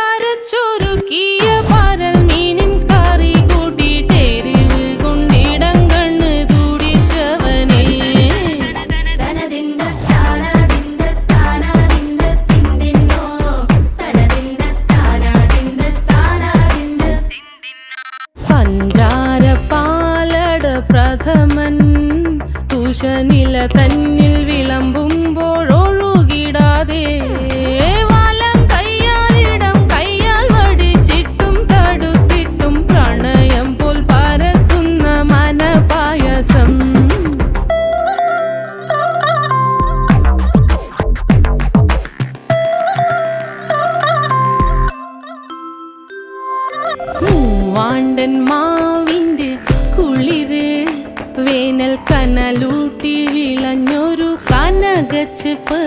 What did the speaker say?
മുളകരച്ചൊരുക്കിയ പരൽ മീനിൻ കറി കൂട്ടിട്ടെരിവ് കൊണ്ടിടം കണ്ണ് തുടിച്ചവനേ. പഞ്ചാര പാലട പ്രഥമൻ തുഷനില തന്നിൽ വിളമ്പുമ്പോഴൊഴുകിടാതെ വലം കയ്യാലിടം കയ്യാൽ വടിച്ചിട്ടും തടുത്തിട്ടും പ്രണയം പോൽ പരക്കുന്ന മനപായസം. മൂവാണ്ടൻ മാവിൻ്റെ കുളിര് വേനൽ കനലൂട്ടി വിളഞ്ഞൊരു കനകച്ചെപ്പ്.